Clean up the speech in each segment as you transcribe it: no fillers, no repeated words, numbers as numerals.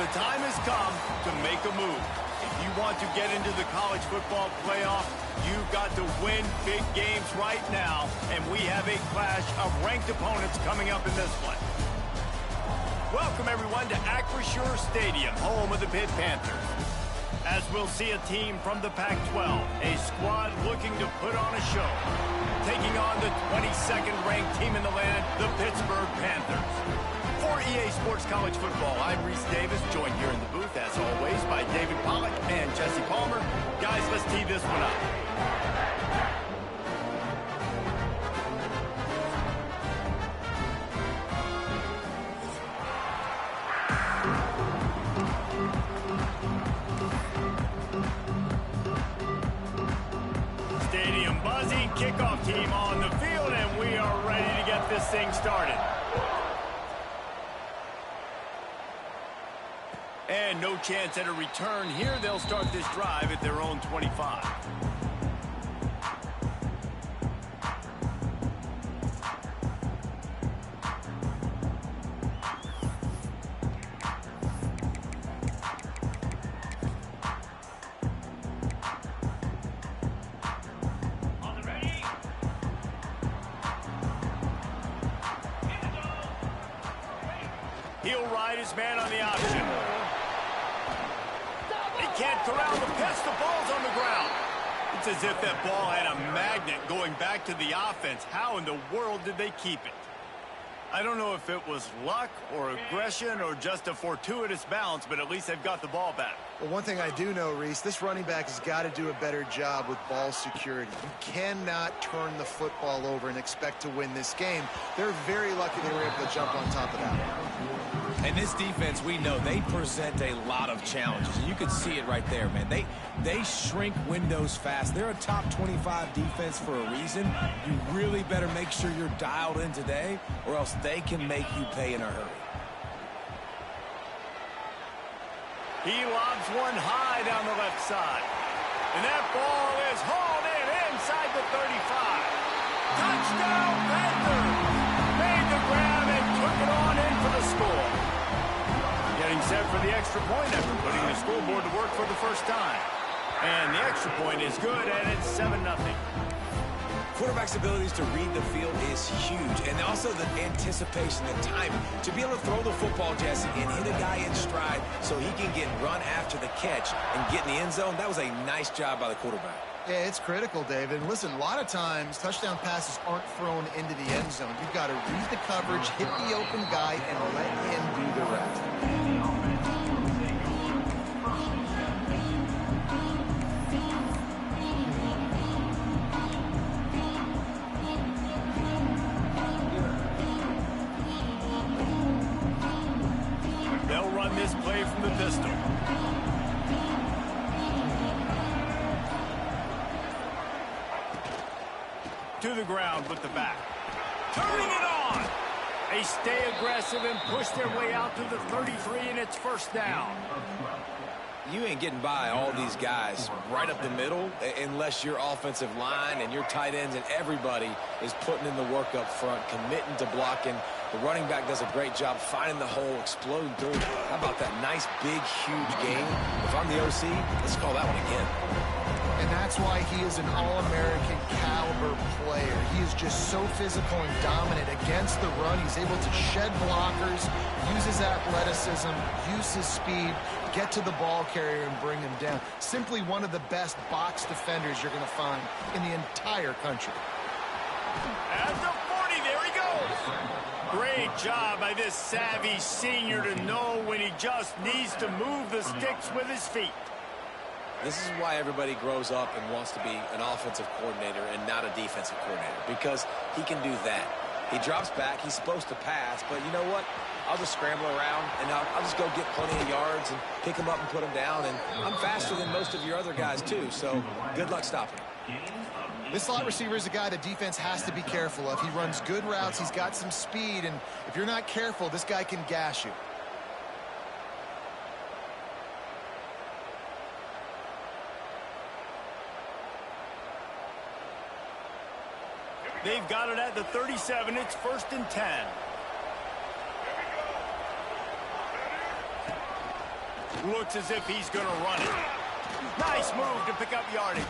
The time has come to make a move. If you want to get into the college football playoff, you've got to win big games right now, and we have a clash of ranked opponents coming up in this one. Welcome, everyone, to Acrisure Stadium, home of the Pitt Panthers. As we'll see a team from the Pac-12, a squad looking to put on a show, taking on the 22nd ranked team in the land, the Pittsburgh Panthers. For EA Sports College Football, I'm Reese Davis, joined here in the booth, as always, by David Pollack and Jesse Palmer. Guys, let's tee this one up. Stadium buzzing, kickoff team on the field, and we are ready to get this thing started. And no chance at a return here. They'll start this drive at their own 25. On the ready. He'll ride his man on the option. Can't corral the pitch. The ball's on the ground. It's as if that ball had a magnet going back to the offense. How in the world did they keep it? I don't know if it was luck or aggression or just a fortuitous bounce, but at least they've got the ball back. Well, one thing I do know, Reese, this running back has got to do a better job with ball security. You cannot turn the football over and expect to win this game. They're very lucky they were able to jump on top of that one. And this defense, we know, they present a lot of challenges. And you can see it right there, man. They shrink windows fast. They're a top 25 defense for a reason. You really better make sure you're dialed in today, or else they can make you pay in a hurry. He lobs one high down the left side. And that ball is hauled in inside the 35. Touchdown, Panthers! Made the grab and took it on in for the score. Getting set for the extra point after putting the scoreboard to work for the first time. And the extra point is good, and it's 7-0. Quarterback's abilities to read the field is huge, and also the anticipation, the timing. To be able to throw the football, Jesse, and hit a guy in stride so he can get run after the catch and get in the end zone, that was a nice job by the quarterback. Yeah, it's critical, David. Listen, a lot of times, touchdown passes aren't thrown into the end zone. You've got to read the coverage, hit the open guy, and let him do the rest. They'll run this play from the pistol. To the ground with the back. Turning it on. They stay aggressive and push their way out to the 33, and it's first down. You ain't getting by all these guys right up the middle unless your offensive line and your tight ends and everybody is putting in the work up front, committing to blocking. The running back does a great job finding the hole, exploding through. How about that nice, big, huge game? If I'm the OC, let's call that one again. And that's why he is an All-American caliber player. He is just so physical and dominant against the run. He's able to shed blockers, use his athleticism, use his speed, get to the ball carrier and bring him down. Simply one of the best box defenders you're going to find in the entire country. At the 40, there he goes. Great job by this savvy senior to know when he just needs to move the sticks with his feet. This is why everybody grows up and wants to be an offensive coordinator and not a defensive coordinator, because he can do that. He drops back. He's supposed to pass, but you know what? I'll just scramble around, and I'll just go get plenty of yards and pick him up and put him down, and I'm faster than most of your other guys, too, so good luck stopping him. This slot receiver is a guy the defense has to be careful of. He runs good routes. He's got some speed, and if you're not careful, this guy can gash you. They've got it at the 37. It's 1st and 10. Looks as if he's going to run it. Nice move to pick up yardage.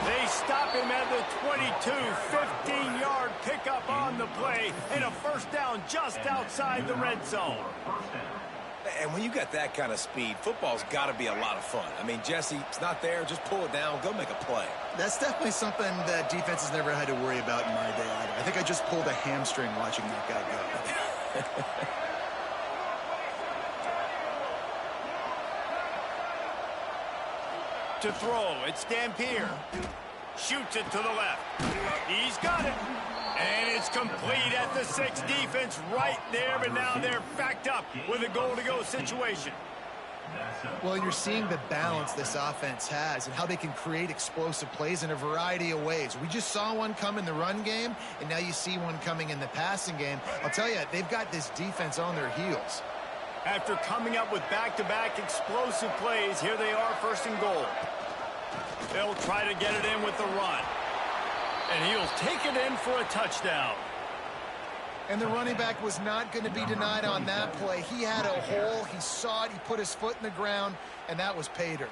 They stop him at the 22, 15-yard pickup on the play, and a first down just outside the red zone. And when you got that kind of speed, football's got to be a lot of fun. I mean, Jesse, it's not there. Just pull it down. Go make a play. That's definitely something that defense has never had to worry about in my day either. I think I just pulled a hamstring watching that guy go. To throw, it's Dampier. Shoots it to the left. He's got it. And it's complete at the 6. Defense right there, but now they're backed up with a goal-to-go situation. Well, you're seeing the balance this offense has and how they can create explosive plays in a variety of ways. We just saw one come in the run game, and now you see one coming in the passing game. I'll tell you, they've got this defense on their heels. After coming up with back-to-back explosive plays, here they are, first and goal. They'll try to get it in with the run. And he'll take it in for a touchdown. And the running back was not going to be denied on that play. He had a hole. He saw it. He put his foot in the ground, and that was pay dirt.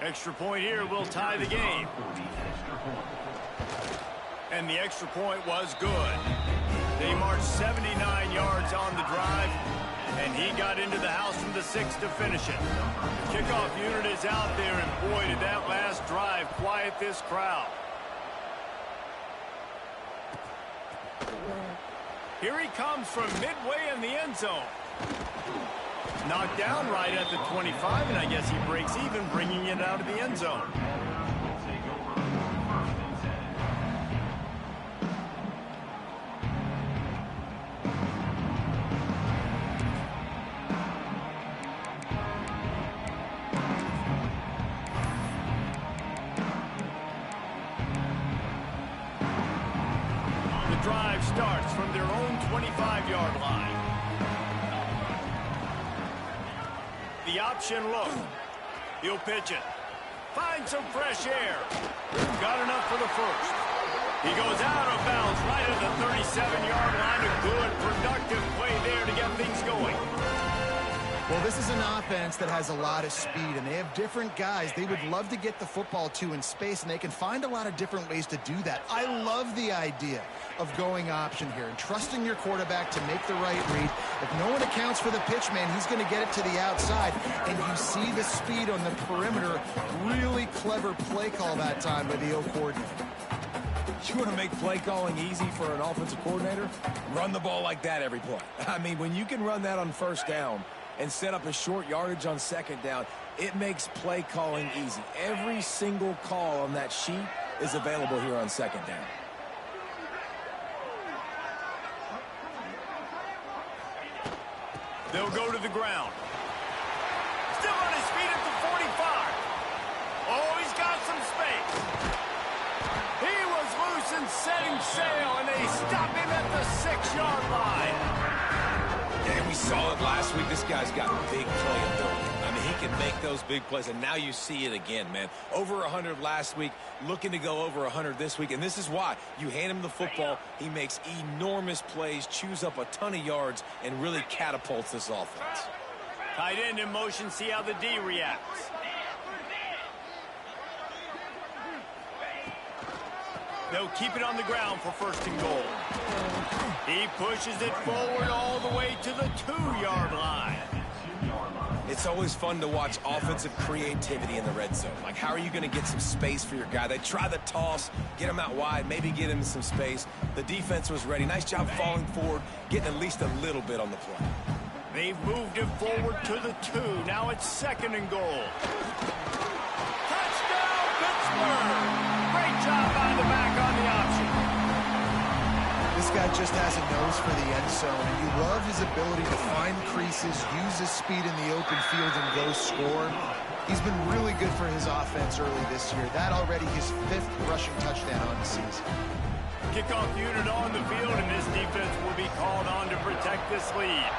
Extra point here will tie the game. And the extra point was good. They marched 79 yards on the drive, and he got into the house from the 6 to finish it. The kickoff unit is out there, and boy, did that last drive quiet this crowd. Here he comes from midway in the end zone. Knocked down right at the 25, and I guess he breaks even, bringing it out of the end zone. The drive starts from their own 25-yard line. The option look. He'll pitch it. Find some fresh air. Got enough for the first. He goes out of bounds right at the 37-yard line. A good, productive play there to get things going. Well, this is an offense that has a lot of speed, and they have different guys they would love to get the football to in space, and they can find a lot of different ways to do that. I love the idea of going option here and trusting your quarterback to make the right read. If no one accounts for the pitch man, he's going to get it to the outside, and you see the speed on the perimeter. Really clever play call that time by the O coordinator. You want to make play calling easy for an offensive coordinator? Run the ball like that every play. I mean, when you can run that on first down and set up a short yardage on second down, it makes play calling easy. Every single call on that sheet is available here on second down. They'll go to the ground. Still on his feet at the 45. Oh, he's got some space. He was loose and setting sail, and they stop him at the 6-yard line. And we saw it last week. This guy's got big playability. I mean, he can make those big plays, and now you see it again, man. Over 100 last week, looking to go over 100 this week, and this is why. You hand him the football, he makes enormous plays, chews up a ton of yards, and really catapults this offense. Tight end in motion, see how the D reacts. They'll keep it on the ground for first and goal. He pushes it forward all the way to the 2-yard line. It's always fun to watch offensive creativity in the red zone. Like, how are you going to get some space for your guy? They try the toss, get him out wide, maybe get him some space. The defense was ready. Nice job falling forward, getting at least a little bit on the play. They've moved it forward to the 2. Now it's second and goal. Touchdown, Pittsburgh! Great job by the back on the option. This guy just has a nose for the end zone, and you love his ability to find creases, use his speed in the open field, and go score. He's been really good for his offense early this year. That already his 5th rushing touchdown on the season. Kickoff unit on the field, and this defense will be called on to protect this lead.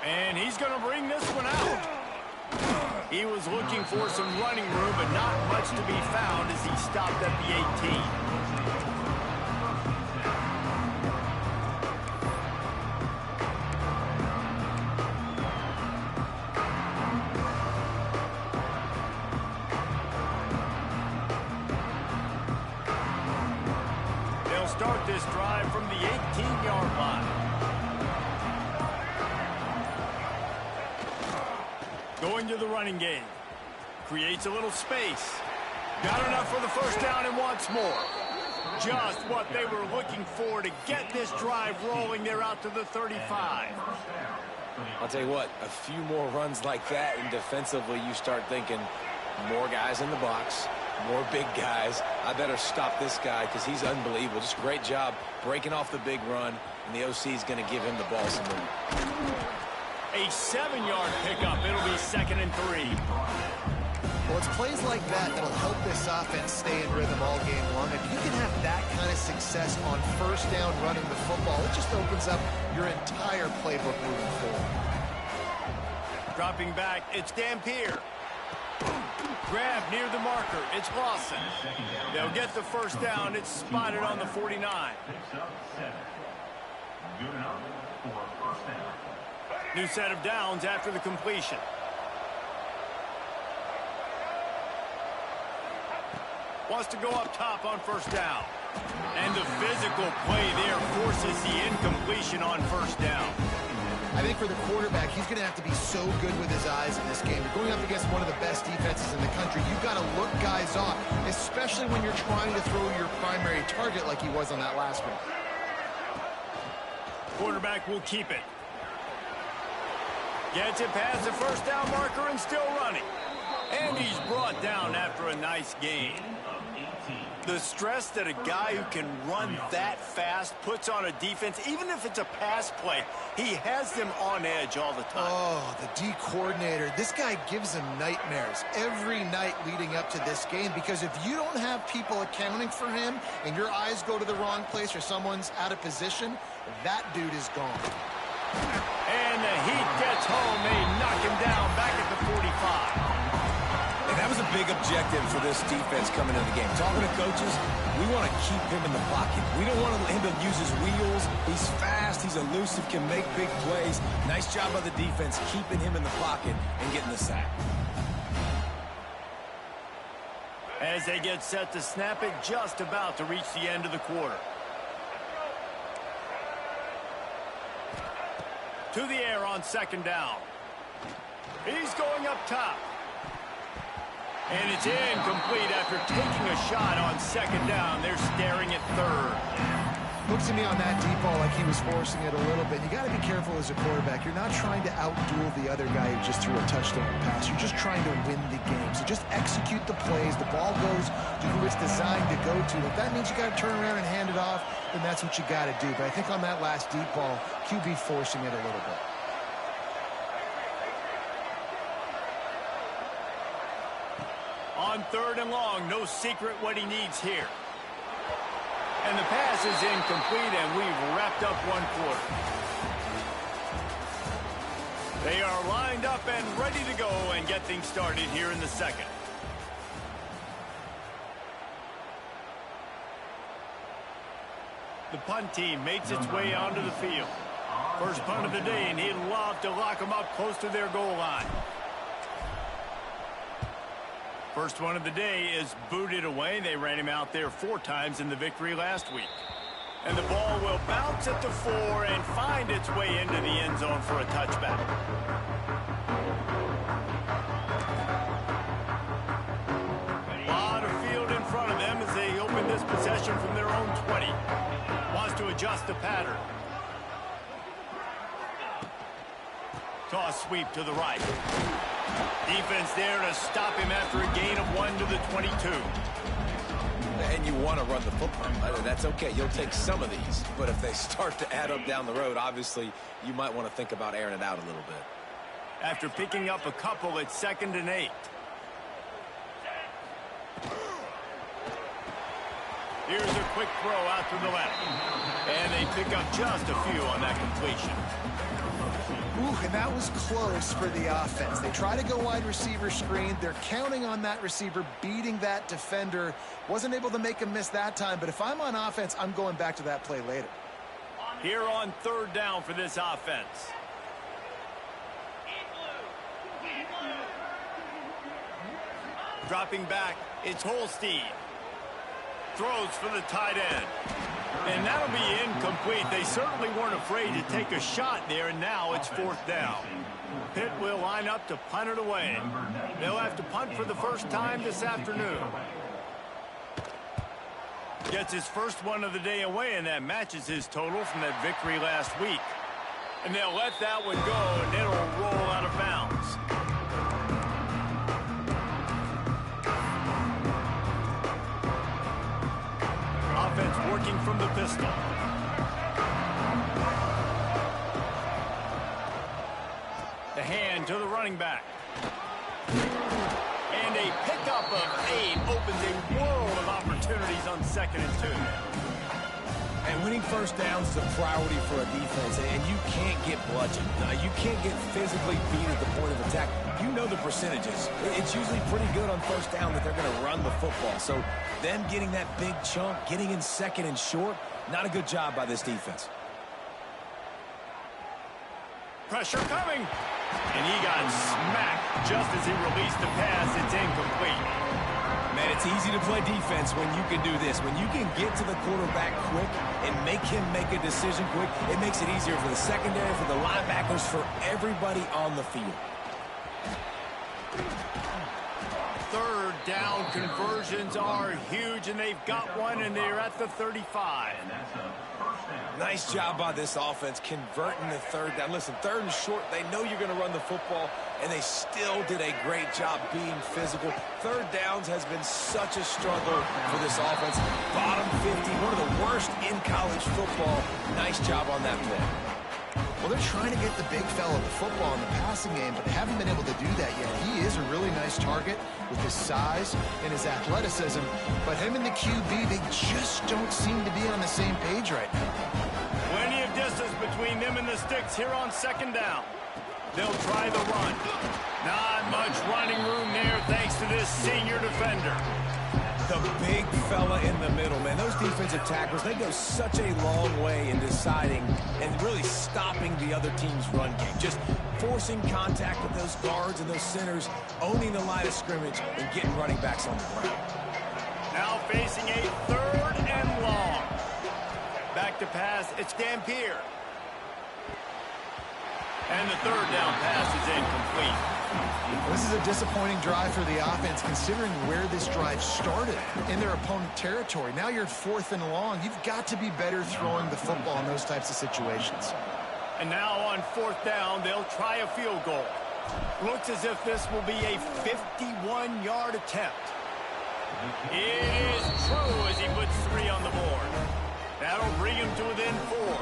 And he's going to bring this one out. He was looking for some running room, but not much to be found as he stopped at the 18. They'll start this drive from the 18-yard line. Going to the running game. Creates a little space. Got enough for the first down and wants more. Just what they were looking for to get this drive rolling. They're out to the 35. I'll tell you what, a few more runs like that, and defensively you start thinking more guys in the box, more big guys. I better stop this guy because he's unbelievable. Just a great job breaking off the big run, and the OC is going to give him the ball some more. A 7-yard pickup. It'll be 2nd and 3. Well, it's plays like that that'll help this offense stay in rhythm all game long. If you can have that kind of success on first down running the football, it just opens up your entire playbook moving forward. Dropping back, it's Dampier. Grab near the marker, it's Lawson. They'll get the first down. It's spotted on the 49. New set of downs after the completion. Wants to go up top on first down. And the physical play there forces the incompletion on first down. I think for the quarterback, he's going to have to be so good with his eyes in this game. You're going up against one of the best defenses in the country. You've got to look guys off, especially when you're trying to throw your primary target like he was on that last one. Quarterback will keep it. Gets it past the first down marker and still running. And he's brought down after a nice gain. The stress that a guy who can run that fast puts on a defense, even if it's a pass play, he has them on edge all the time. Oh, the D coordinator. This guy gives them nightmares every night leading up to this game, because if you don't have people accounting for him and your eyes go to the wrong place or someone's out of position, that dude is gone. And the heat gets home. They knock him down back at the 45. And that was a big objective for this defense coming into the game. Talking to coaches, we want to keep him in the pocket. We don't want him to use his wheels. He's fast. He's elusive, can make big plays. Nice job by the defense keeping him in the pocket and getting the sack. As they get set to snap it, just about to reach the end of the quarter. To the air on second down. He's going up top. And it's incomplete after taking a shot on second down. They're staring at third. Looks to me on that deep ball like he was forcing it a little bit. You got to be careful as a quarterback. You're not trying to outduel the other guy who just threw a touchdown pass. You're just trying to win the game. So just execute the plays. The ball goes to who it's designed to go to. If that means you got to turn around and hand it off, then that's what you got to do. But I think on that last deep ball, QB forcing it a little bit. On third and long, no secret what he needs here. And the pass is incomplete, and we've wrapped up one quarter. They are lined up and ready to go and get things started here in the second. The punt team makes its way onto the field. First punt of the day, and he'd love to lock them up close to their goal line. First one of the day is booted away. They ran him out there 4 times in the victory last week. And the ball will bounce at the 4 and find its way into the end zone for a touchback. A lot of field in front of them as they open this possession from their own 20. Wants to adjust the pattern. Toss sweep to the right. Defense there to stop him after a gain of 1 to the 22. And you want to run the football. That's okay. You'll take some of these. But if they start to add up down the road, obviously, you might want to think about airing it out a little bit. After picking up a couple, it's 2nd and 8. Here's a quick throw out to the left. And they pick up just a few on that completion. Ooh, and that was close for the offense. They try to go wide receiver screen. They're counting on that receiver beating that defender. Wasn't able to make him miss that time, but if I'm on offense, I'm going back to that play later. Here on third down for this offense. Dropping back, it's Holstein. Throws for the tight end. And that'll be incomplete. They certainly weren't afraid to take a shot there, and now it's 4th down. Pitt will line up to punt it away. They'll have to punt for the first time this afternoon. Gets his first one of the day away, and that matches his total from that victory last week. And they'll let that one go, and it'll roll out of bounds. Offense working from the pistol. The hand to the running back. And a pickup of 8 opens a world of opportunities on 2nd and 2. And winning first downs is a priority for a defense, and you can't get bludgeoned. You can't get physically beat at the point of attack. You know the percentages. It's usually pretty good on first down that they're going to run the football. So them getting that big chunk, getting in 2nd and short, not a good job by this defense. Pressure coming. And he got smacked just as he released the pass. It's incomplete. Man, it's easy to play defense when you can do this. When you can get to the quarterback quick and make him make a decision quick, it makes it easier for the secondary, for the linebackers, for everybody on the field. 3rd down conversions are huge, and they've got one, and they're at the 35. Nice job by this offense converting the 3rd down. Listen, 3rd and short, they know you're going to run the football, and they still did a great job being physical. 3rd downs has been such a struggle for this offense. Bottom 50, one of the worst in college football. Nice job on that play. Well, they're trying to get the big fella the football in the passing game, but they haven't been able to do that yet. He is a really nice target with his size and his athleticism, but him and the QB, they just don't seem to be on the same page right now. Plenty of distance between them and the sticks here on 2nd down. They'll try the run. Not much running room there thanks to this senior defender. The big fella in the middle, man. Those defensive tackles, they go such a long way in deciding and really stopping the other team's run game. Just forcing contact with those guards and those centers, owning the line of scrimmage, and getting running backs on the ground. Now facing a 3rd and long. Back to pass, it's Dampier. And the 3rd down pass is incomplete. This is a disappointing drive for the offense, considering where this drive started in their opponent territory. Now you're at 4th and long. You've got to be better throwing the football in those types of situations. And now on 4th down, they'll try a field goal. Looks as if this will be a 51-yard attempt. It is true as he puts 3 on the board. That'll bring him to within 4.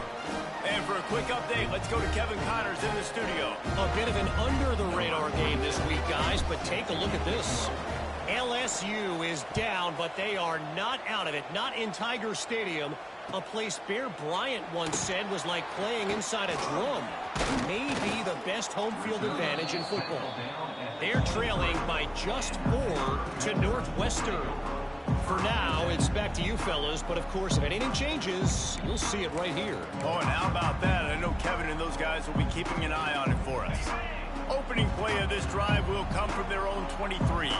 And for a quick update, let's go to Kevin Connors in the studio. A bit of an under-the-radar game this week, guys, but take a look at this. LSU is down, but they are not out of it, not in Tiger Stadium, a place Bear Bryant once said was like playing inside a drum. Maybe the best home field advantage in football. They're trailing by just 4 to Northwestern. For now, it's back to you fellas, but of course, if anything changes, you'll see it right here. Oh, and how about that? I know Kevin and those guys will be keeping an eye on it for us. Opening play of this drive will come from their own 23.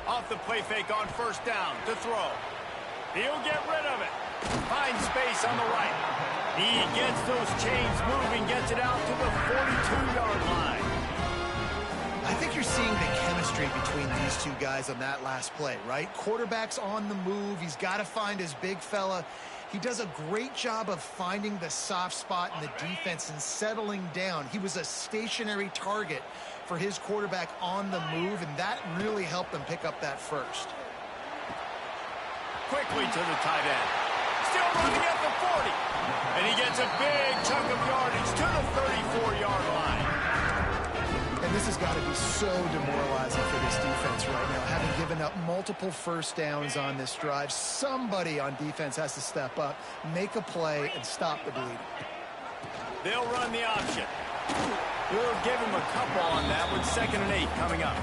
Off the play fake on 1st down to throw. He'll get rid of it. Finds space on the right. He gets those chains moving, gets it out to the 42-yard line. I think you're seeing the chemistry between these two guys on that last play, right? Quarterback's on the move. He's got to find his big fella. He does a great job of finding the soft spot in the defense and settling down. He was a stationary target for his quarterback on the move, and that really helped them pick up that first. Quickly to the tight end. Still running at the 40. And he gets a big chunk of yardage to the 34-yard line. And this has got to be so demoralizing for this defense right now, having given up multiple 1st downs on this drive. Somebody on defense has to step up, make a play, and stop the bleeding. They'll run the option. We'll give him a couple on that with 2nd and 8 coming up.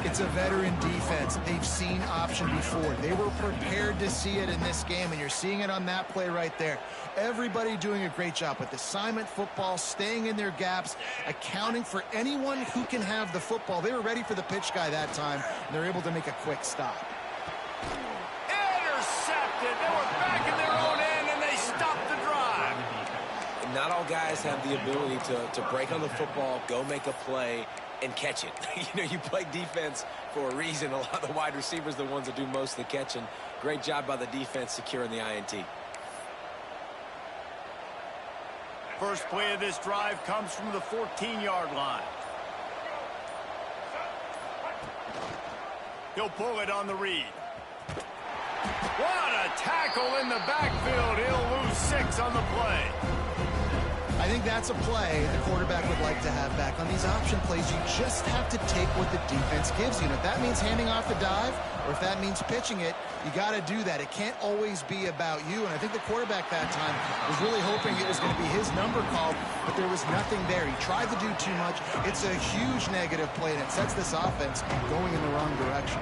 It's a veteran defense. They've seen option before. They were prepared to see it in this game, and you're seeing it on that play right there. Everybody doing a great job with assignment football, staying in their gaps, accounting for anyone who can have the football. They were ready for the pitch guy that time, and they're able to make a quick stop. intercepted. They were back in their own end, and they stopped the drive. Not all guys have the ability to break on the football, go make a play, and catch it. You play defense for a reason. A lot of the wide receivers are the ones that do most of the catching. Great job by the defense securing the INT. First play of this drive comes from the 14-yard line. He'll pull it on the read. What a tackle in the backfield. He'll lose 6 on the play. I think that's a play the quarterback would like to have back. On these option plays, you just have to take what the defense gives you. And if that means handing off the dive, or if that means pitching it, you got to do that. It can't always be about you. And I think the quarterback that time was really hoping it was going to be his number called, but there was nothing there. He tried to do too much. It's a huge negative play, and it sets this offense going in the wrong direction.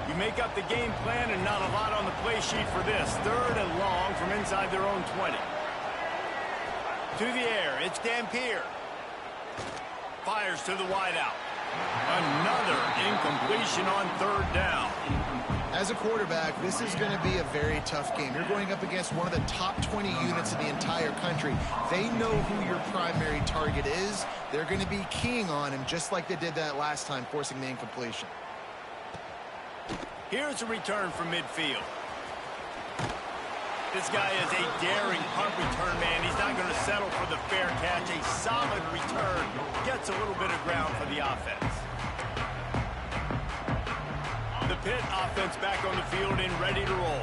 You make up the game plan and not a lot on the play sheet for this. 3rd and long from inside their own 20. To the air, it's Dampier. Fires to the wideout. Another incompletion on 3rd down. As a quarterback, this is going to be a very tough game. You're going up against one of the top 20 units in the entire country. They know who your primary target is. They're going to be keying on him just like they did that last time, forcing the incompletion. Here's a return from midfield. This guy is a daring punt return man. He's not going to settle for the fair catch. A solid return. Gets a little bit of ground for the offense. The Pitt offense back on the field and ready to roll.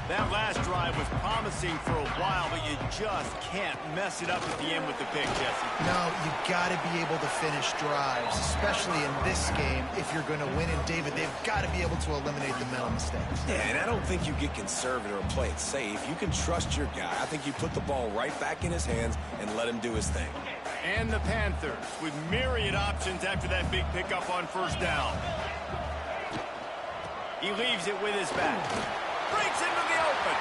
That last drive was promising for a while, but you just can't mess it up at the end with the pick, Jesse. No, you got to be able to finish drives, especially in this game. If you're going to win, and David, they've got to be able to eliminate the mental mistakes. Yeah, and I don't think you get conservative or play it safe. You can trust your guy. I think you put the ball right back in his hands and let him do his thing. And the Panthers with myriad options after that big pickup on 1st down. He leaves it with his back. Breaks into the open.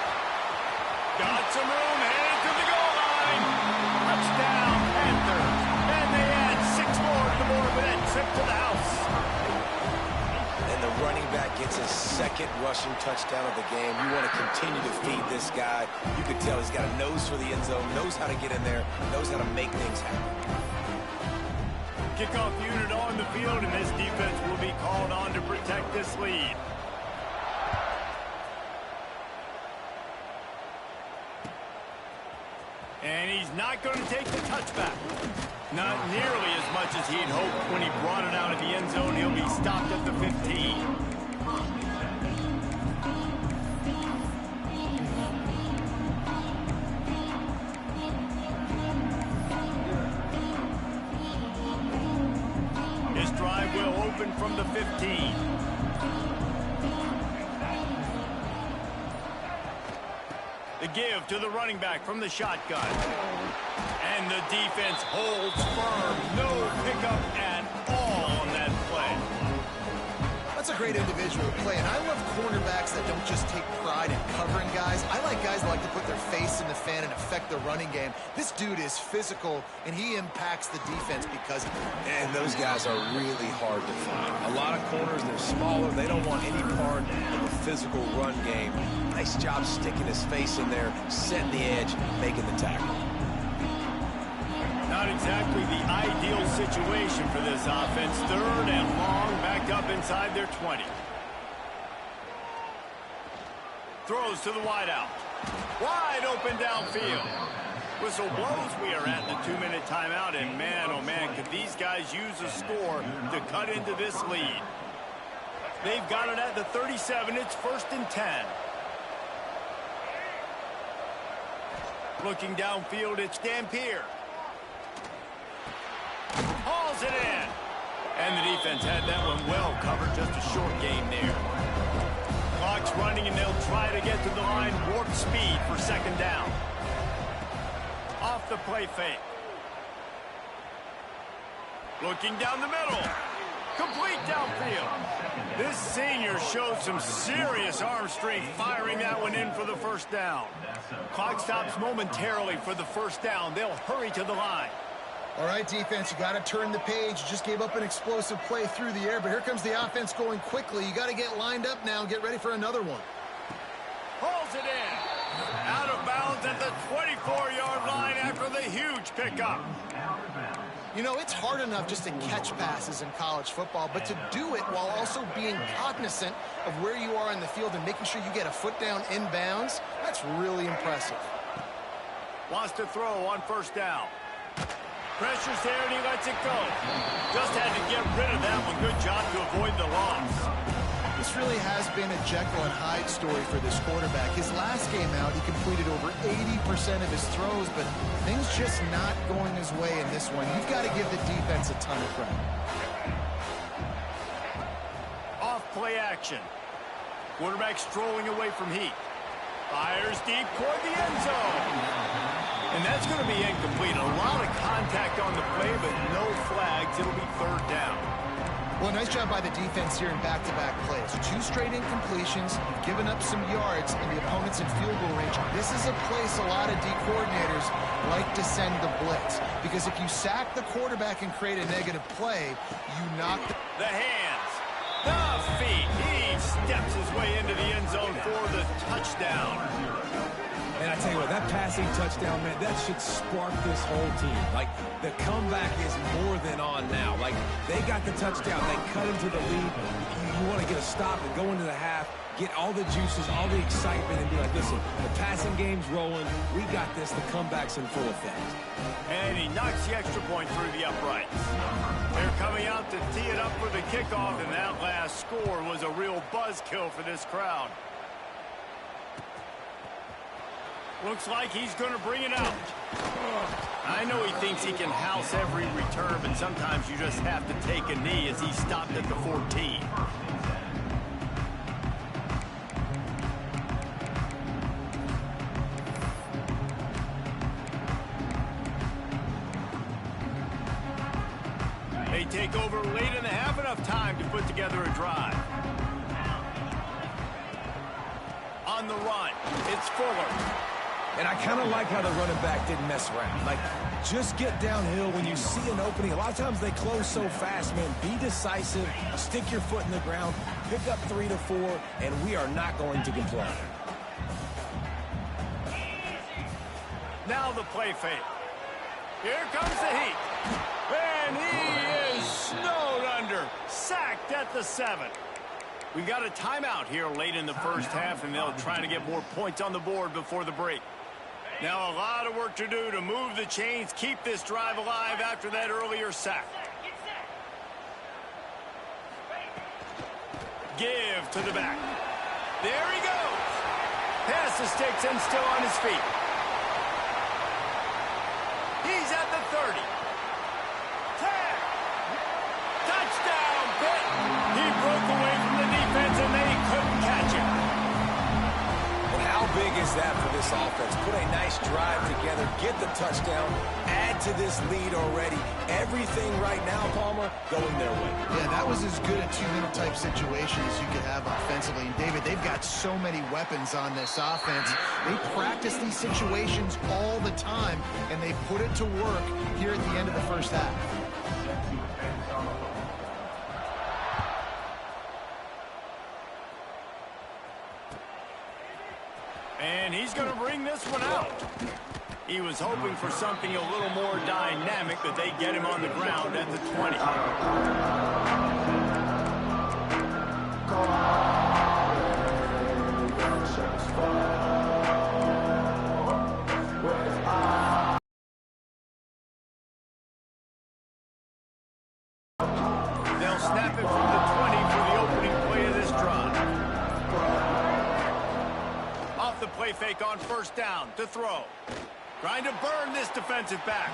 Got some room, headed to the goal line. Touchdown, Panthers. And they add 6 more to the board with that trip to the house. And the running back gets his 2nd rushing touchdown of the game. You want to continue to feed this guy. You can tell he's got a nose for the end zone, knows how to get in there, knows how to make things happen. Kickoff unit on the field, and this defense will be called on to protect this lead. And he's not going to take the touchback. Not nearly as much as he'd hoped when he brought it out of the end zone. He'll be stopped at the 15. This drive will open from the 15. The give to the running back from the shotgun. And the defense holds firm. No pickup at all on that play. That's a great individual play, and I love cornerbacks that don't just take pride in covering guys. I like guys that like to put their face in the fan and affect the running game. This dude is physical, and he impacts the defense because of it. And those guys are really hard to find. A lot of corners, they're smaller. They don't want any part of the physical run game. Nice job sticking his face in there, setting the edge, making the tackle. Not exactly the ideal situation for this offense. 3rd and long, backed up inside their 20. Throws to the wideout. Wide open downfield. Whistle blows. We are at the 2-minute timeout, and man, oh man, could these guys use a score to cut into this lead. They've got it at the 37. It's 1st and 10. Looking downfield, it's Dampier. Hauls it in. And the defense had that one well covered. Just a short game there. Clock's running, and they'll try to get to the line. Warp speed for 2nd down. Off the play fake. Looking down the middle. Complete downfield. This senior showed some serious arm strength firing that one in for the 1st down. Clock stops momentarily for the 1st down. They'll hurry to the line. All right, defense, you got to turn the page. You just gave up an explosive play through the air, but here comes the offense going quickly. You got to get lined up now and get ready for another one. Pulls it in. Out of bounds at the 24-yard line after the huge pickup. You know, it's hard enough just to catch passes in college football, but to do it while also being cognizant of where you are in the field and making sure you get a foot down inbounds, that's really impressive. Wants to throw on first down. Pressure's there and he lets it go. Just had to get rid of that one. Good job to avoid the loss. This really has been a Jekyll and Hyde story for this quarterback. His last game out, he completed over 80% of his throws, but things just not going his way in this one. You've got to give the defense a ton of credit. Off play action. Quarterback strolling away from heat. Fires deep toward the end zone. And that's going to be incomplete. A lot of contact on the play, but no flags. It'll be third down. Well, nice job by the defense here in back-to-back plays. 2 straight incompletions, given up some yards, and the opponent's in field goal range. This is a place a lot of D coordinators like to send the blitz, because if you sack the quarterback and create a negative play, you knock the hands, the feet. He steps his way into the end zone for the touchdown. And I tell you what, that passing touchdown, man, that should spark this whole team. Like, the comeback is more than on now. Like, they got the touchdown. They cut into the lead. You want to get a stop and go into the half, get all the juices, all the excitement, and be like, listen, the passing game's rolling. We got this. The comeback's in full effect. And he knocks the extra point through the uprights. They're coming out to tee it up for the kickoff, and that last score was a real buzzkill for this crowd. Looks like he's going to bring it out. I know he thinks he can house every return, but sometimes you just have to take a knee as he stopped at the 14. They take over late in the half, enough time to put together a drive. On the run, it's Fuller. And I kind of like how the running back didn't mess around. Like, just get downhill when you see an opening. A lot of times they close so fast, man. Be decisive, stick your foot in the ground, pick up 3 to 4, and we are not going to complain. Now the play fake. Here comes the heat. And he is snowed under. Sacked at the 7. We got a timeout here late in the first half, and they'll try to get more points on the board before the break. Now a lot of work to do to move the chains, keep this drive alive after that earlier sack. Give to the back. There he goes. Pass the sticks and still on his feet. He's at the 30. 10. Touchdown, Pitt. He broke away from the defense and they couldn't catch him. Well, how big is that for this offense? Put a nice drive together, get the touchdown, add to this lead already. Everything right now, Palmer, going their way. Yeah, that was as good a 2-minute type situation as you could have offensively. And David, they've got so many weapons on this offense. They practice these situations all the time, and they put it to work here at the end of the first half. And he's going to bring this one out. He was hoping for something a little more dynamic, but they get him on the ground at the 20. They'll snap it from the 20 for the opening play of this drive. Off the play fake on first down to throw. Trying to burn this defensive back.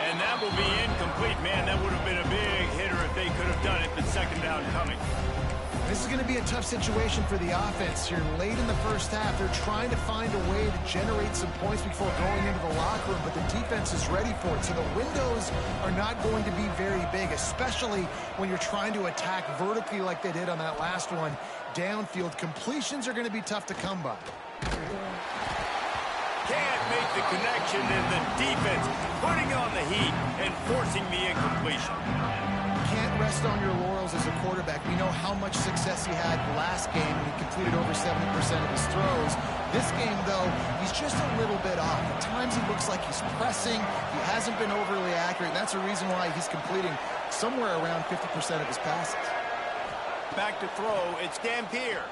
And that will be incomplete. Man, that would have been a big hitter if they could have done it, but second down coming. This is going to be a tough situation for the offense here. Late in the first half, they're trying to find a way to generate some points before going into the locker room, but the defense is ready for it. So the windows are not going to be very big, especially when you're trying to attack vertically like they did on that last one. Downfield completions are going to be tough to come by. can't make the connection, and the defense putting on the heat and forcing the incompletion. Can't rest on your laurels as a quarterback. We know how much success he had last game when he completed over 70% of his throws. This game, though, he's just a little bit off. At times he looks like he's pressing. He hasn't been overly accurate. That's a reason why he's completing somewhere around 50% of his passes. Back to throw, it's Dampier.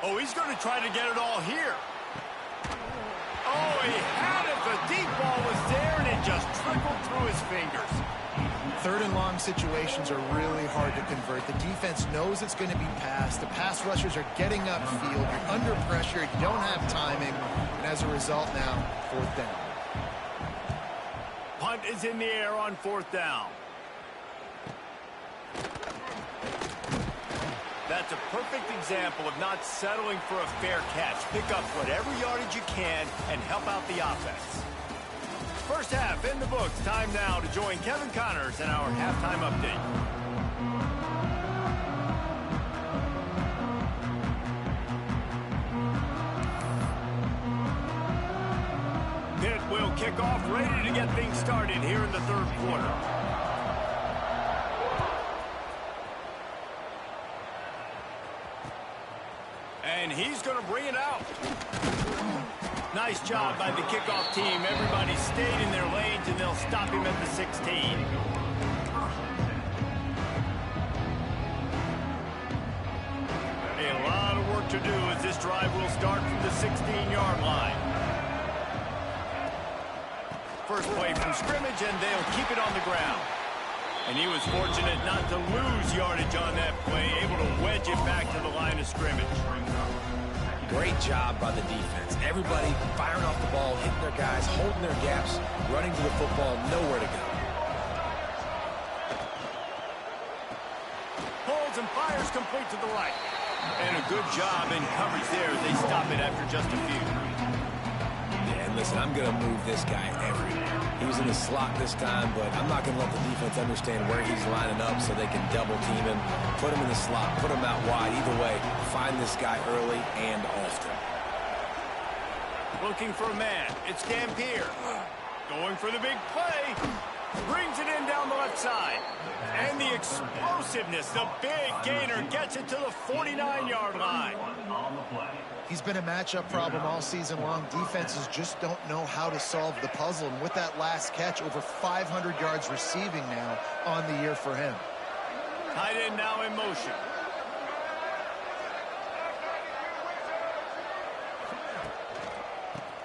Oh, he's going to try to get it all here. Oh, he had it. The deep ball was there, and it just trickled through his fingers. Third and long situations are really hard to convert. The defense knows it's going to be passed. The pass rushers are getting upfield. You're under pressure. You don't have timing. And as a result now, fourth down. Punt is in the air on fourth down. That's a perfect example of not settling for a fair catch. Pick up whatever yardage you can and help out the offense. First half in the books. Time now to join Kevin Connors in our halftime update. Pitt will kick off, ready to get things started here in the third quarter. And he's going to bring it out. Nice job by the kickoff team. Everybody stayed in their lanes, and they'll stop him at the 16. A lot of work to do as this drive will start from the 16-yard line. First play from scrimmage, and they'll keep it on the ground. And he was fortunate not to lose yardage on that play, able to wedge it back to the line of scrimmage. Great job by the defense. Everybody firing off the ball, hitting their guys, holding their gaps, running to the football, nowhere to go. Holds and fires complete to the right. And a good job in coverage there as they stop it after just a few. Yeah, and listen, I'm going to move this guy everywhere. He was in the slot this time, but I'm not going to let the defense understand where he's lining up so they can double team him, put him in the slot, put him out wide. Either way, find this guy early and often. Looking for a man. It's Dampier. Going for the big play. Brings it in down the left side. And the explosiveness, the big gainer, gets it to the 49-yard line. He's been a matchup problem all season long. Defenses just don't know how to solve the puzzle. And with that last catch, over 500 yards receiving now on the year for him. Tight end now in motion.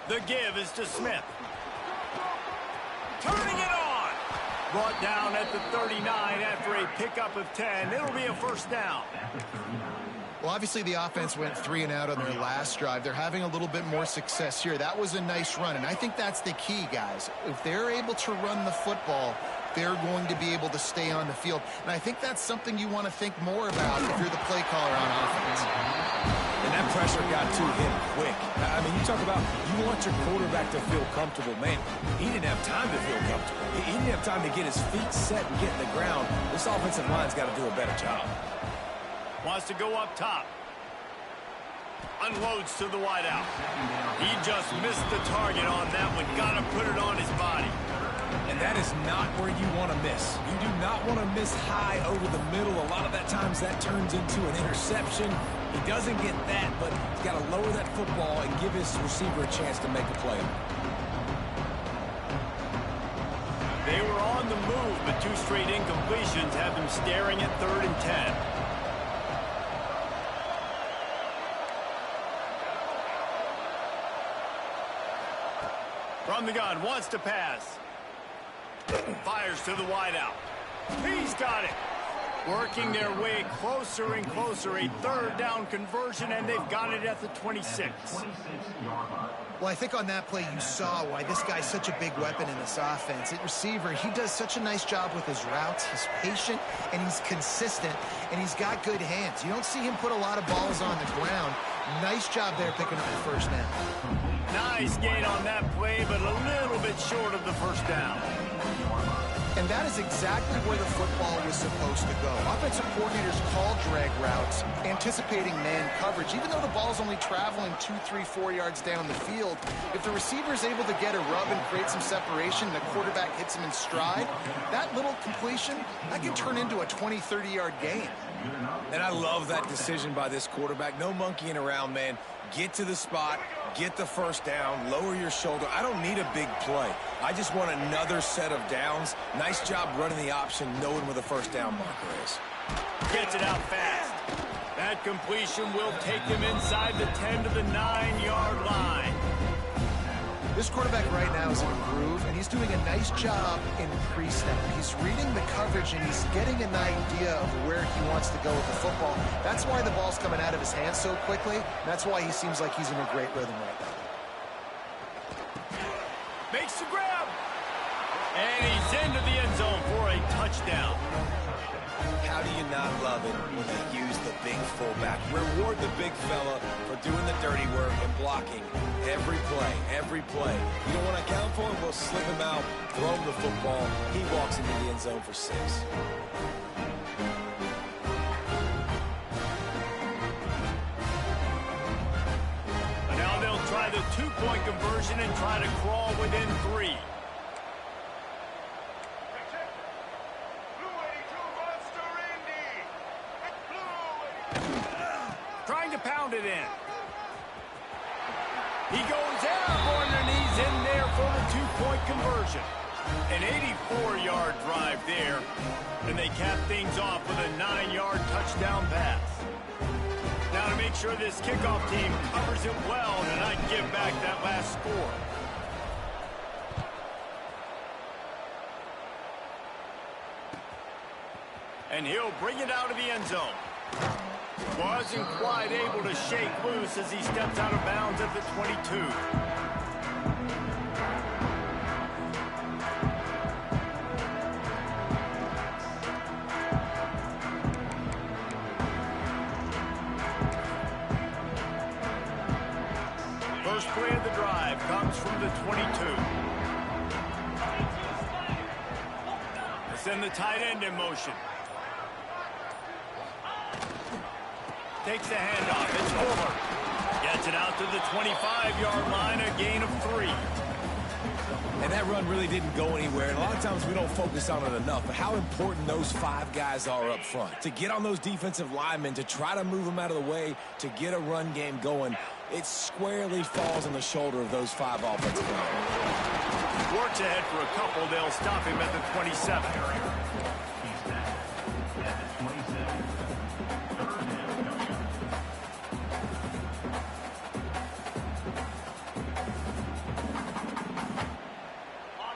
The give is to Smith. Turning it on. Brought down at the 39 after a pickup of 10. It'll be a first down. Well, obviously the offense went 3 and out on their last drive. They're having a little bit more success here. That was a nice run, and I think that's the key, guys. If they're able to run the football, they're going to be able to stay on the field. And I think that's something you want to think more about if you're the play caller on offense. And that pressure got to him quick. I mean, you talk about you want your quarterback to feel comfortable. Man, he didn't have time to feel comfortable. He didn't have time to get his feet set and get in the ground. This offensive line's got to do a better job. Wants to go up top. Unloads to the wideout. He just missed the target on that one. Got to put it on his body. And that is not where you want to miss. You do not want to miss high over the middle. A lot of that times that turns into an interception. He doesn't get that, but he's got to lower that football and give his receiver a chance to make a play. They were on the move, but 2 straight incompletions have them staring at 3rd and 10. From the gun, wants to pass. Fires to the wideout. He's got it. Working their way closer and closer. A 3rd down conversion, and they've got it at the 26. Well, I think on that play you saw why this guy's such a big weapon in this offense. At receiver, he does such a nice job with his routes. He's patient, and he's consistent, and he's got good hands. You don't see him put a lot of balls on the ground. Nice job there picking up the first down. Nice gain on that play, but a little bit short of the first down. And that is exactly where the football was supposed to go. Offensive coordinators call drag routes, anticipating man coverage. Even though the ball's only traveling 2, 3, 4 yards down the field, if the receiver is able to get a rub and create some separation and the quarterback hits him in stride, that little completion, that can turn into a 20, 30-yard gain. And I love that decision by this quarterback. No monkeying around, man. Get to the spot, get the first down, lower your shoulder. I don't need a big play. I just want another set of downs. Nice job running the option, knowing where the first down marker is. Gets it out fast. That completion will take him inside the 10 to the 9-yard line. This quarterback right now is in a groove, and he's doing a nice job in pre-snap. He's reading the coverage, and he's getting an idea of where he wants to go with the football. That's why the ball's coming out of his hands so quickly. That's why he seems like he's in a great rhythm right now. Makes the grab. And he's into the end zone for a touchdown. How do you not love it when they use the big fullback? Reward the big fella for doing the dirty work and blocking every play, every play. You don't want to account for him, we'll slip him out, throw him the football. He walks into the end zone for 6. And now they'll try the 2-point conversion and try to crawl within 3. Trying to pound it in. He goes airborne and he's in there for the 2-point conversion. An 84-yard drive there. And they cap things off with a 9-yard touchdown pass. Now to make sure this kickoff team covers it well and not give back that last score. And he'll bring it out of the end zone. Wasn't quite able to shake loose as he steps out of bounds at the 22. First play of the drive comes from the 22. They send the tight end in motion. Takes the handoff. It's Fuller. Gets it out to the 25-yard line, a gain of 3. And that run really didn't go anywhere. And a lot of times we don't focus on it enough. But how important those 5 guys are up front. To get on those defensive linemen, to try to move them out of the way, to get a run game going, it squarely falls on the shoulder of those 5 offensive linemen. Works ahead for a couple. They'll stop him at the 27.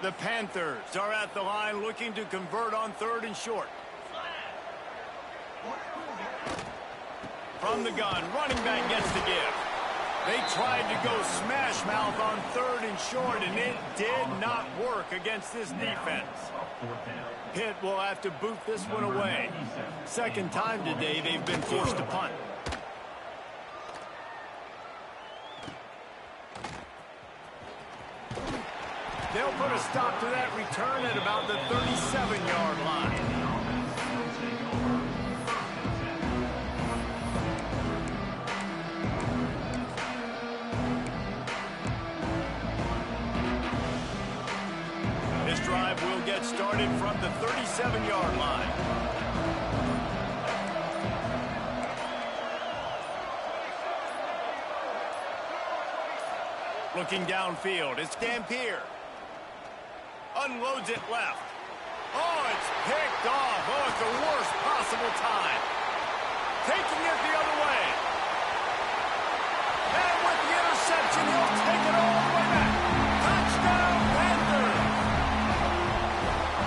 The Panthers are at the line looking to convert on 3rd and short. From the gun, running back gets the give. They tried to go smash mouth on 3rd and short, and it did not work against this defense. Pitt will have to boot this one away. Second time today they've been forced to punt. They'll put a stop to that return at about the 37-yard line. This drive will get started from the 37-yard line. Looking downfield, it's Dampier. Unloads it left. Oh, it's picked off. Oh, it's the worst possible time. Taking it the other way. And with the interception, he'll take it all the way back. Touchdown, Panthers.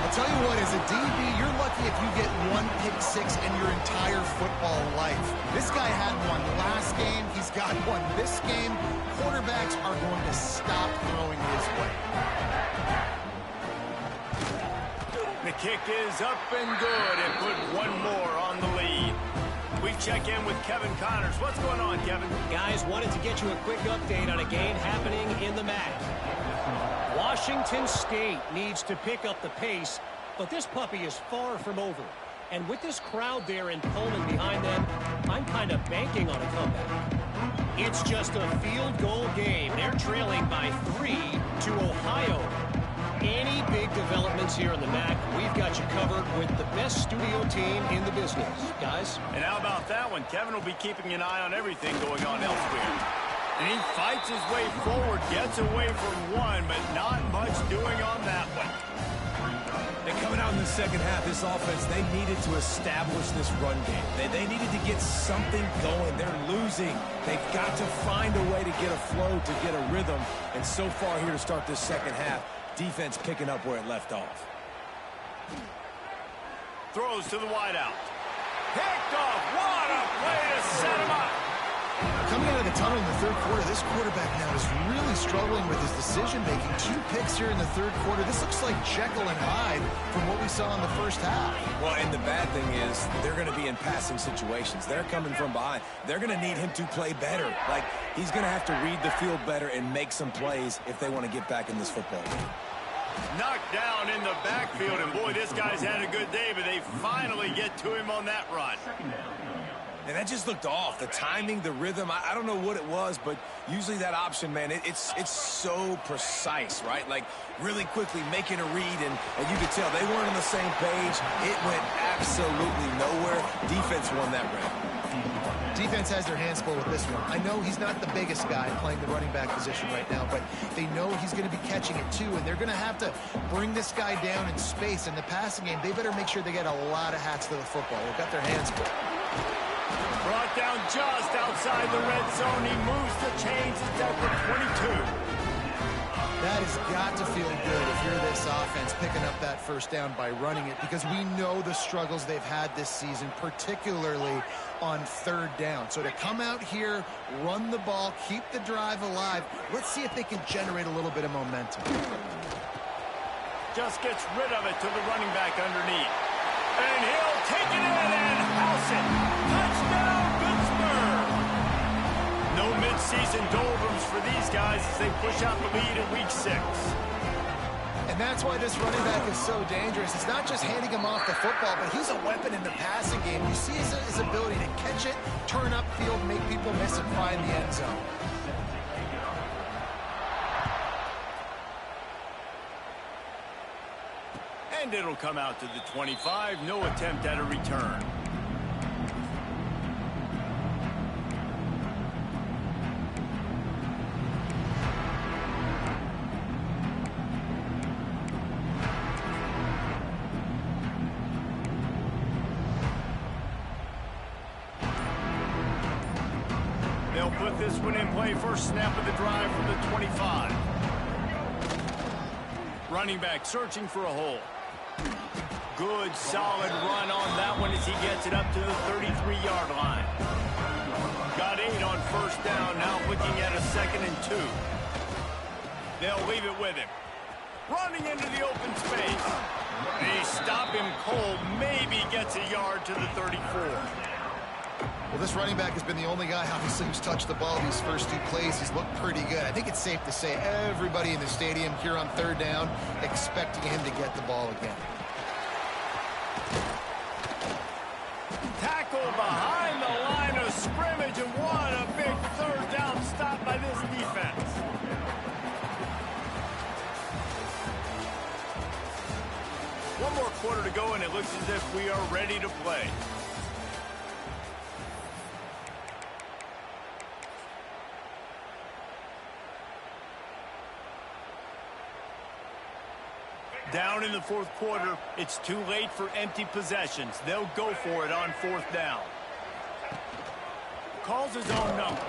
I'll tell you what, as a DB, you're lucky if you get 1 pick 6 in your entire football life. This guy had one last game. He's got one this game. Quarterbacks are going to stop throwing his way. The kick is up and good and put one more on the lead. We check in with Kevin Connors. What's going on, Kevin? Guys, wanted to get you a quick update on a game happening in the MAC. Washington State needs to pick up the pace But this puppy is far from over. And with this crowd there in Pullman behind them, I'm kind of banking on a comeback. It's just a field goal game. They're trailing by 3 to Ohio. Any big developments here in the MAC, we've got you covered with the best studio team in the business. Guys? And how about that one? Kevin will be keeping an eye on everything going on elsewhere. And he fights his way forward, gets away from one, but not much doing on that one. And coming out in the second half, this offense, they needed to establish this run game. They needed to get something going. They're losing. They've got to find a way to get a flow, to get a rhythm. And so far here to start this second half, defense picking up where it left off. Throws to the wideout. Picked off. What a play to set him up. Coming out of the tunnel in the third quarter, this quarterback now is really struggling with his decision-making. 2 picks here in the third quarter. This looks like Jekyll and Hyde from what we saw in the first half. Well, and the bad thing is they're going to be in passing situations. They're coming from behind. They're going to need him to play better. Like, he's going to have to read the field better and make some plays if they want to get back in this football game. Knocked down in the backfield, and boy, this guy's had a good day, but they finally get to him on that run. And that just looked off. The timing, the rhythm, I don't know what it was, but usually that option, man, it's so precise, right? Like, really quickly making a read, and you could tell they weren't on the same page. It went absolutely nowhere. Defense won that round. Defense has their hands full with this one. I know he's not the biggest guy playing the running back position right now, but they know he's going to be catching it too, and they're going to have to bring this guy down in space. In the passing game, they better make sure they get a lot of hats to the football. They've got their hands full. Brought down just outside the red zone. He moves the chains. It's down for 22. That has got to feel good if you're this offense picking up that first down by running it, because we know the struggles they've had this season, particularly on third down. So to come out here, run the ball, keep the drive alive, let's see if they can generate a little bit of momentum. Just gets rid of it to the running back underneath. And he'll take it in and house it. Touchdown, Pittsburgh! No midseason doldrums for these guys as they push out the lead in Week 6. And that's why this running back is so dangerous. It's not just handing him off the football, but he's a weapon in the passing game. You see his ability to catch it, turn upfield, make people miss, and find the end zone. And it'll come out to the 25. No attempt at a return. They'll put this one in play. First snap of the drive from the 25. Running back searching for a hole. Good, solid run on that one as he gets it up to the 33-yard line. Got 8 on first down, now looking at a 2nd and 2. They'll leave it with him. Running into the open space. They stop him cold, maybe gets a yard to the 34. Well, this running back has been the only guy, obviously, who's touched the ball these first 2 plays. He's looked pretty good. I think it's safe to say everybody in the stadium here on third down expecting him to get the ball again. Tackle behind the line of scrimmage, and what a big third down stop by this defense. One more quarter to go, and it looks as if we are ready to play. Down in the fourth quarter, it's too late for empty possessions. They'll go for it on fourth down. Calls his own number.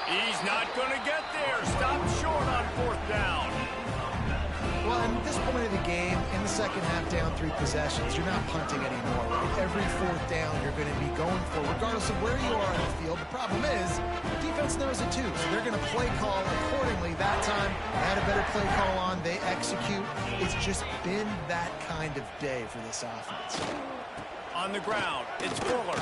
He's not going to get there. Stopped short on fourth down. Well, at this point of the game, in the second half, down 3 possessions, you're not punting anymore, right? Every fourth down you're going to be going for, regardless of where you are on the field. The problem is, the defense knows it too, so they're going to play call accordingly. That time, they had a better play call on. They execute. It's just been that kind of day for this offense. On the ground, it's Fuller.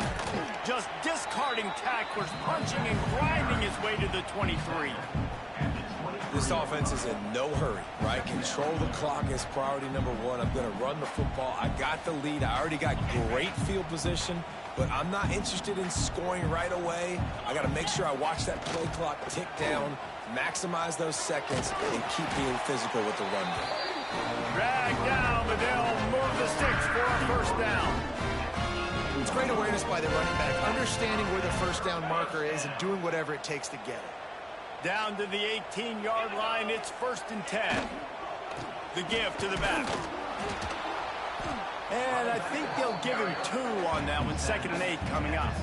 Just discarding tacklers, punching and grinding his way to the 23. This offense is in no hurry, right? Control the clock is priority number one. I'm going to run the football. I got the lead. I already got great field position, but I'm not interested in scoring right away. I got to make sure I watch that play clock tick down, maximize those seconds, and keep being physical with the run game. Drag down, but they'll move the sticks for a first down. It's great awareness by the running back, understanding where the first down marker is and doing whatever it takes to get it. Down to the 18-yard line, it's 1st and 10. The give to the back. And I think they'll give him 2 on that one, 2nd and 8 coming up.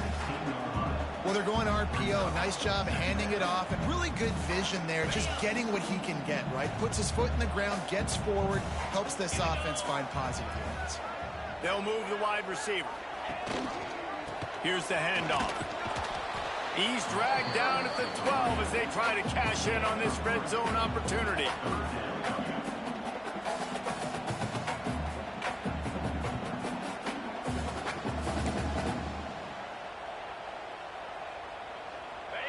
Well, they're going RPO. Nice job handing it off, and really good vision there, just getting what he can get, right? Puts his foot in the ground, gets forward, helps this offense find positive yards. They'll move the wide receiver. Here's the handoff. He's dragged down at the 12 as they try to cash in on this red zone opportunity.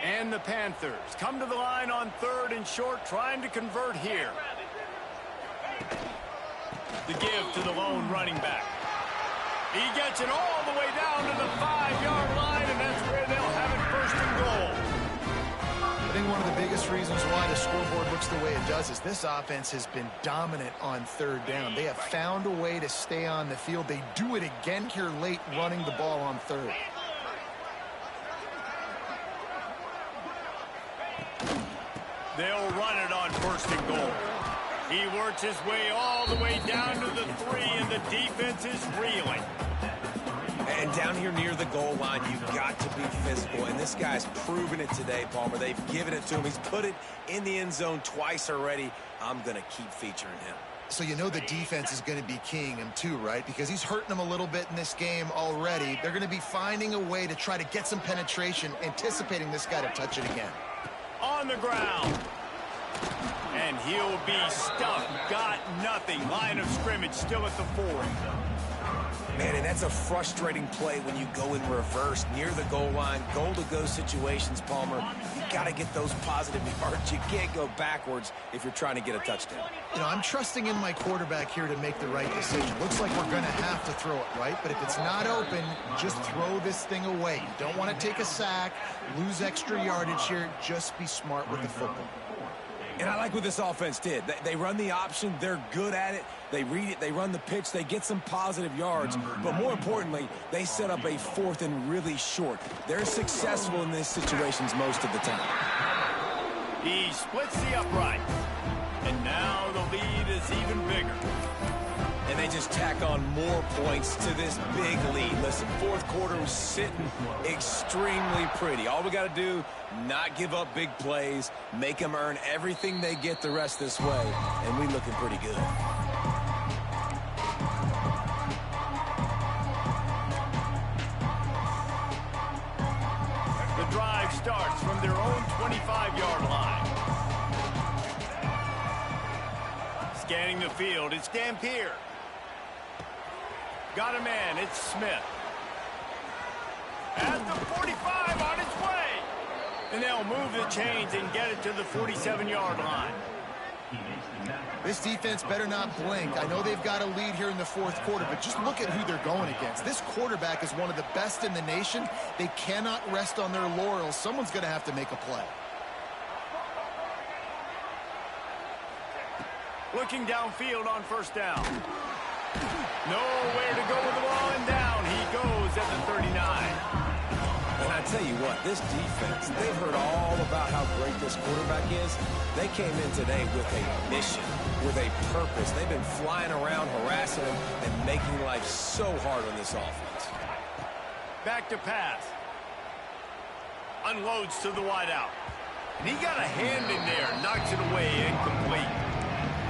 And the Panthers come to the line on 3rd and short, trying to convert here. The give to the lone running back. He gets it all the way down to the 5-yard line, and that's where they'll have it 1st and goal. I think one of the biggest reasons why the scoreboard looks the way it does is this offense has been dominant on 3rd down. They have found a way to stay on the field. They do it again here late, running the ball on 3rd. They'll run it on 1st and goal. He works his way all the way down to the 3, and the defense is reeling. And down here near the goal line, you've got to be physical. And this guy's proven it today, Palmer. They've given it to him. He's put it in the end zone twice already. I'm going to keep featuring him. So you know the defense is going to be keying him too, right? Because he's hurting them a little bit in this game already. They're going to be finding a way to try to get some penetration, anticipating this guy to touch it again. On the ground. And he'll be stuck. Got nothing. Line of scrimmage still at the 4. Man, and that's a frustrating play when you go in reverse near the goal line. Goal-to-go situations, Palmer. You got to get those positive yards. You can't go backwards if you're trying to get a touchdown. You know, I'm trusting in my quarterback here to make the right decision. Looks like we're going to have to throw it, right? But if it's not open, just throw this thing away. You don't want to take a sack, lose extra yardage here. Just be smart with the football. And I like what this offense did. They run the option. They're good at it. They read it. They run the pitch. They get some positive yards. But more importantly, they set up a 4th and really short. They're successful in these situations most of the time. He splits the upright. And now the lead is even bigger. And they just tack on more points to this big lead. Listen, 4th quarter was sitting extremely pretty. All we got to do, not give up big plays, make them earn everything they get the rest this way, and we looking pretty good. The drive starts from their own 25-yard line. Scanning the field, it's Dampier. Got a man, it's Smith. At the 45 on its way. And they'll move the chains and get it to the 47-yard line. This defense better not blink. I know they've got a lead here in the 4th quarter, but just look at who they're going against. This quarterback is one of the best in the nation. They cannot rest on their laurels. Someone's going to have to make a play. Looking downfield on 1st down. Nowhere to go with the ball, and down he goes at the 39. And I tell you what, this defense, they've heard all about how great this quarterback is. They came in today with a mission, with a purpose. They've been flying around, harassing him, and making life so hard on this offense. Back to pass. Unloads to the wideout. And he got a hand in there, knocks it away, incomplete.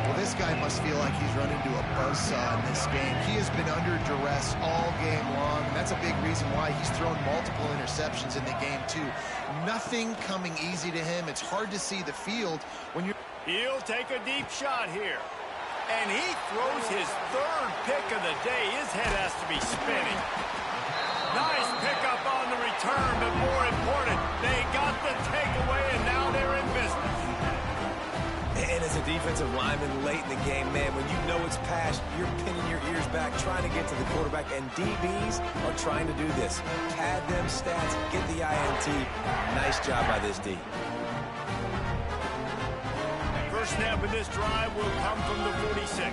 Well, this guy must feel like he's run into a buzzsaw in this game. He has been under duress all game long, and that's a big reason why he's thrown multiple interceptions in the game, too. Nothing coming easy to him. It's hard to see the field when you're... He'll take a deep shot here. And he throws his 3rd pick of the day. His head has to be spinning. Nice pickup on the return, but more important, they got the takeaway, and now they're in business. defensive lineman late in the game, man, when you know it's past, you're pinning your ears back, trying to get to the quarterback, and DBs are trying to do this. Pad them stats, get the INT. Nice job by this D. First snap of this drive will come from the 46.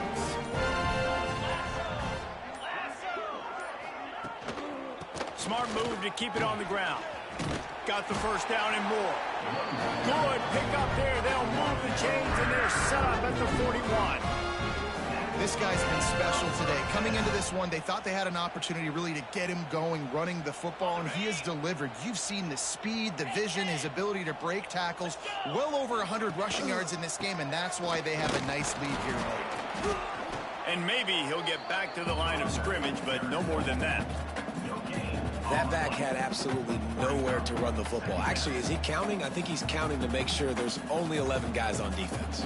Smart move to keep it on the ground. Got the first down and more. Good pick up there. They'll move the chains, and they're set up at the 41. This guy's been special today. Coming into this one, they thought they had an opportunity really to get him going, running the football, and he has delivered. You've seen the speed, the vision, his ability to break tackles. Well over 100 rushing yards in this game, and that's why they have a nice lead here late. And maybe he'll get back to the line of scrimmage, but no more than that. That back had absolutely nowhere to run the football. Actually, is he counting? I think he's counting to make sure there's only 11 guys on defense.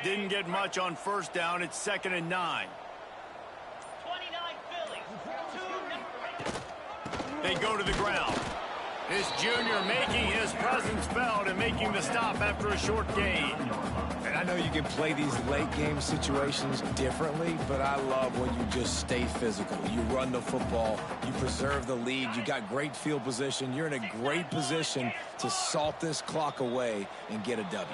Didn't get much on first down. It's 2nd and 9. 29 Phillies. They go to the ground. This junior making his presence felt and making the stop after a short gain. And I know you can play these late game situations differently, but I love when you just stay physical. You run the football, you preserve the lead, you got great field position, you're in a great position to salt this clock away and get a W.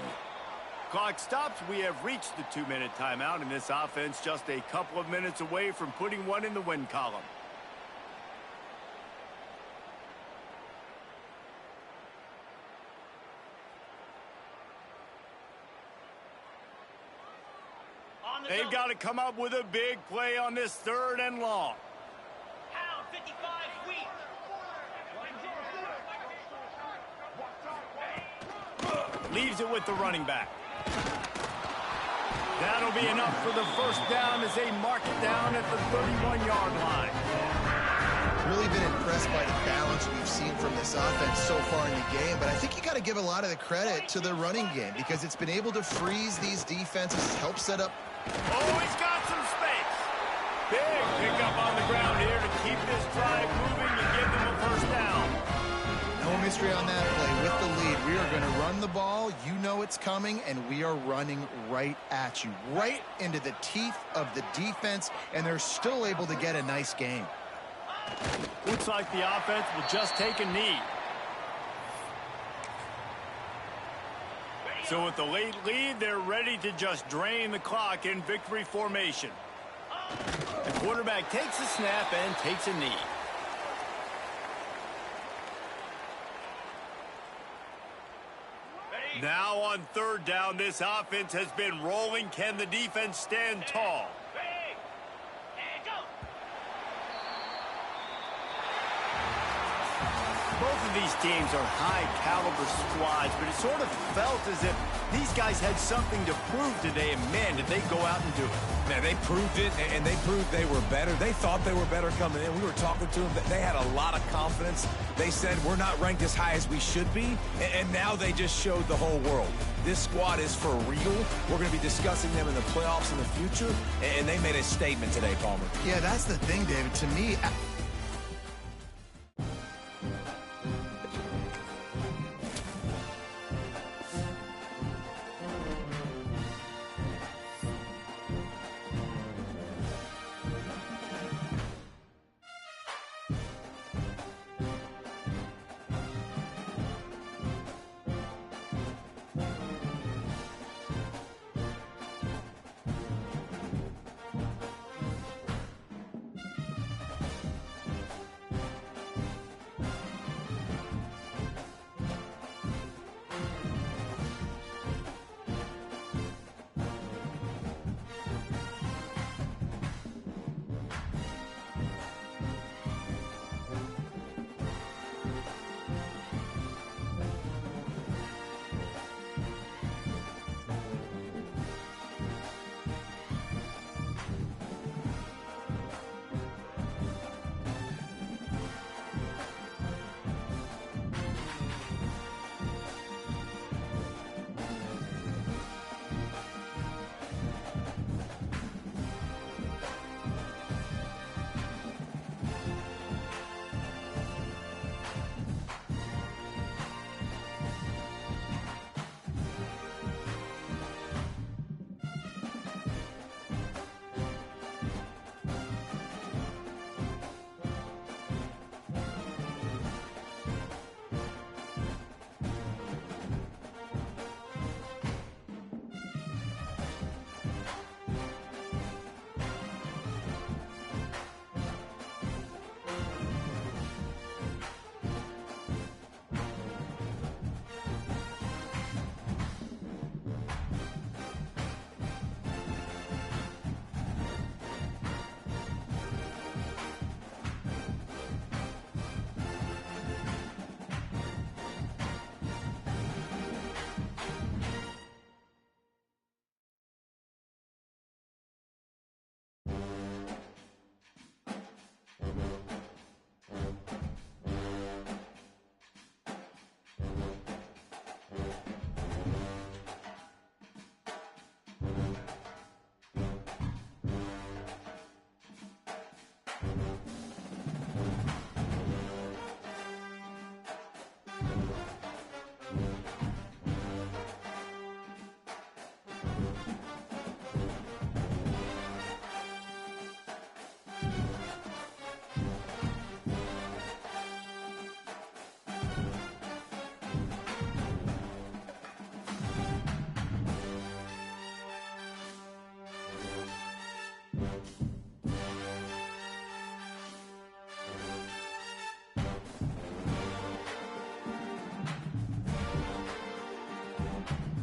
Clock stops. We have reached the 2-minute timeout, and this offense just a couple of minutes away from putting one in the win column. They've got to come up with a big play on this 3rd and long. Pound 55 sweep. Leaves it with the running back. That'll be enough for the first down as they mark it down at the 31-yard line. Really been impressed by the balance we've seen from this offense so far in the game, but I think you got to give a lot of the credit to the running game because it's been able to freeze these defenses, help set up. Oh, he's got some space. Big pickup on the ground here to keep this drive moving and give them a first down. No mystery on that play. With the lead, we are going to run the ball. You know it's coming, and we are running right at you, right into the teeth of the defense, and they're still able to get a nice game. Looks like the offense will just take a knee. So with the late lead, they're ready to just drain the clock in victory formation. The quarterback takes a snap and takes a knee. Now on 3rd down, this offense has been rolling. Can the defense stand tall? Both of these teams are high-caliber squads, but it sort of felt as if these guys had something to prove today, and man, did they go out and do it. Man, they proved it, and they proved they were better. They thought they were better coming in. We were talking to them. They had a lot of confidence. They said, we're not ranked as high as we should be, and now they just showed the whole world. This squad is for real. We're going to be discussing them in the playoffs in the future, and they made a statement today, Palmer. Yeah, that's the thing, David. To me, game.